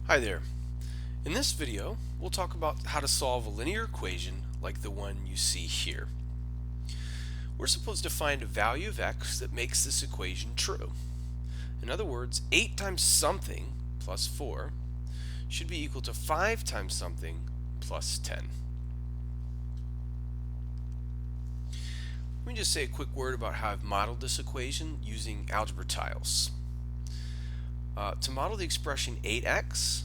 Hi there. In this video, we'll talk about how to solve a linear equation like the one you see here. We're supposed to find a value of x that makes this equation true. In other words, 8 times something plus 4 should be equal to 5 times something plus 10. Let me just say a quick word about how I've modeled this equation using algebra tiles. To model the expression 8x,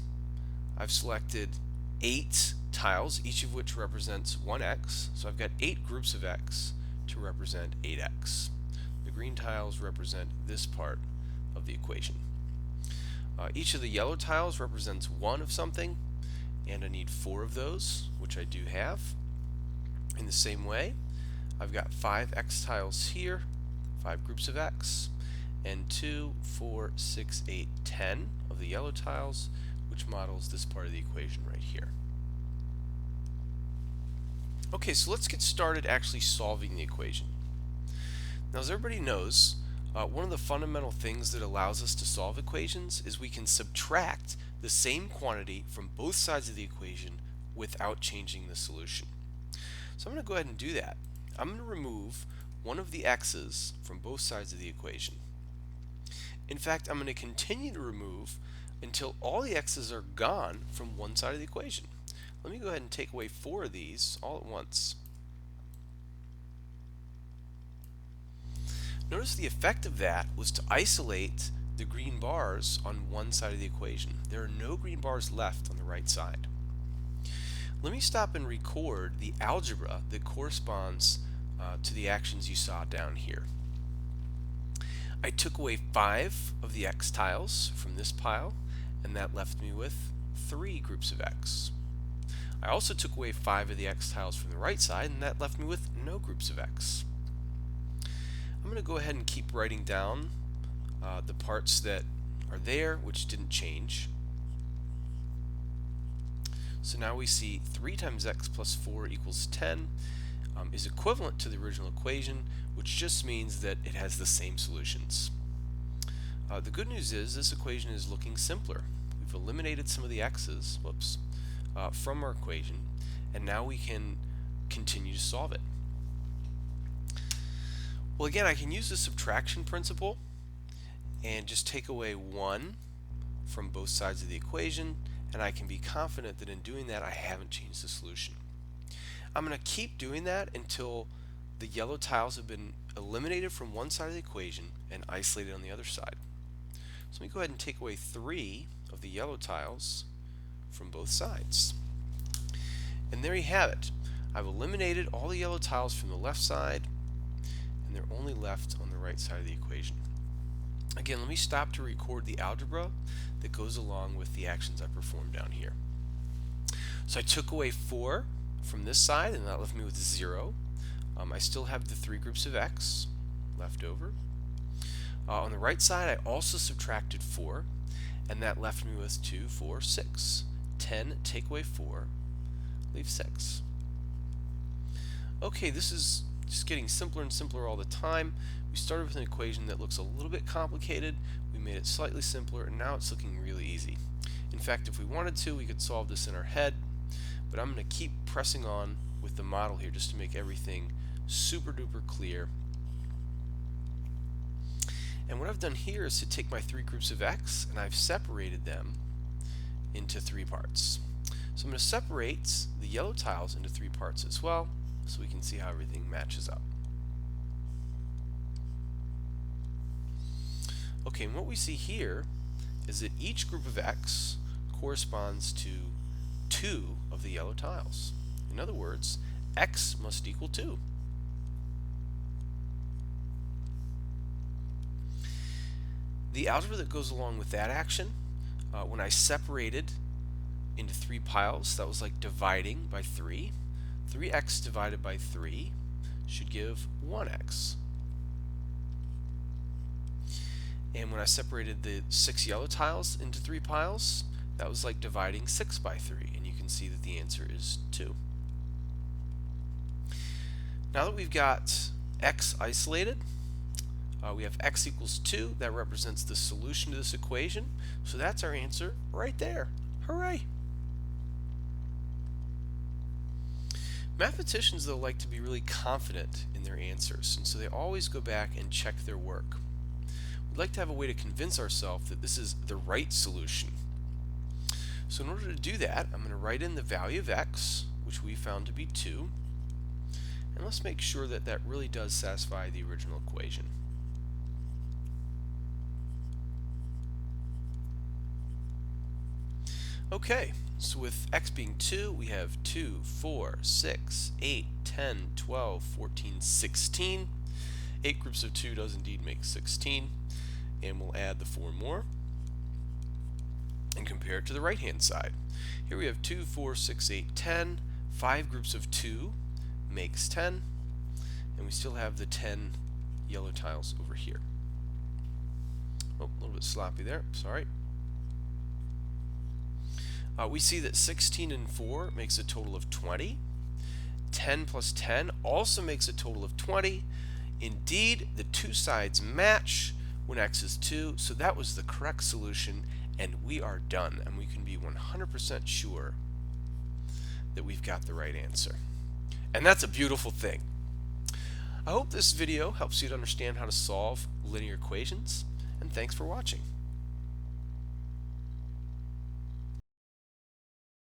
I've selected 8 tiles, each of which represents 1x. So I've got 8 groups of x to represent 8x. The green tiles represent this part of the equation. Each of the yellow tiles represents 1 of something, and I need 4 of those, which I do have. In the same way, I've got 5 x tiles here, 5 groups of x, and 2, 4, 6, 8, 10 of the yellow tiles, which models this part of the equation right here. Okay, so let's get started actually solving the equation. Now, as everybody knows, one of the fundamental things that allows us to solve equations is we can subtract the same quantity from both sides of the equation without changing the solution. So I'm going to go ahead and do that. I'm going to remove one of the x's from both sides of the equation. In fact, I'm going to continue to remove until all the x's are gone from one side of the equation. Let me go ahead and take away 4 of these all at once. Notice the effect of that was to isolate the green bars on one side of the equation. There are no green bars left on the right side. Let me stop and record the algebra that corresponds to the actions you saw down here. I took away 5 of the x tiles from this pile, and that left me with 3 groups of x. I also took away 5 of the x tiles from the right side, and that left me with no groups of x. I'm going to go ahead and keep writing down the parts that are there, which didn't change. So now we see 3 times x plus 4 equals 10 is equivalent to the original equation, which just means that it has the same solutions. The good news is this equation is looking simpler. We've eliminated some of the x's from our equation, and now we can continue to solve it. Well, again, I can use the subtraction principle and just take away 1 from both sides of the equation, and I can be confident that in doing that I haven't changed the solution. I'm going to keep doing that until the yellow tiles have been eliminated from one side of the equation and isolated on the other side. So let me go ahead and take away 3 of the yellow tiles from both sides. And there you have it. I've eliminated all the yellow tiles from the left side, and they're only left on the right side of the equation. Again, let me stop to record the algebra that goes along with the actions I performed down here. So I took away 4 from this side, and that left me with 0. I still have the 3 groups of x left over. On the right side, I also subtracted 4, and that left me with 2, 4, 6. 10, take away 4, leave 6. Okay, this is just getting simpler and simpler all the time. We started with an equation that looks a little bit complicated. We made it slightly simpler, and now it's looking really easy. In fact, if we wanted to, we could solve this in our head, but I'm going to keep pressing on with the model here just to make everything super duper clear. And what I've done here is to take my 3 groups of x, and I've separated them into 3 parts. So I'm going to separate the yellow tiles into 3 parts as well, so we can see how everything matches up. Okay, and what we see here is that each group of x corresponds to 2 of the yellow tiles. In other words, x must equal 2. The algebra that goes along with that action, when I separated into 3 piles, that was like dividing by 3. 3x divided by 3 should give 1x. And when I separated the 6 yellow tiles into 3 piles, that was like dividing 6 by 3, and you can see that the answer is 2. Now that we've got x isolated, we have x equals 2. That represents the solution to this equation. So that's our answer right there. Hooray! Mathematicians, though, like to be really confident in their answers, and so they always go back and check their work. We'd like to have a way to convince ourselves that this is the right solution. So in order to do that, I'm going to write in the value of x, which we found to be 2, and let's make sure that that really does satisfy the original equation. Okay, so with x being 2, we have 2, 4, 6, 8, 10, 12, 14, 16. 8 groups of 2 does indeed make 16, and we'll add the 4 more and compare it to the right hand side. Here we have 2, 4, 6, 8, 10. 5 groups of 2 makes 10, and we still have the 10 yellow tiles over here. Oh, a little bit sloppy there, sorry. We see that 16 and 4 makes a total of 20. 10 plus 10 also makes a total of 20. Indeed, the two sides match when x is 2, so that was the correct solution, and we are done, and we can be 100% sure that we've got the right answer. And that's a beautiful thing. I hope this video helps you to understand how to solve linear equations, and thanks for watching.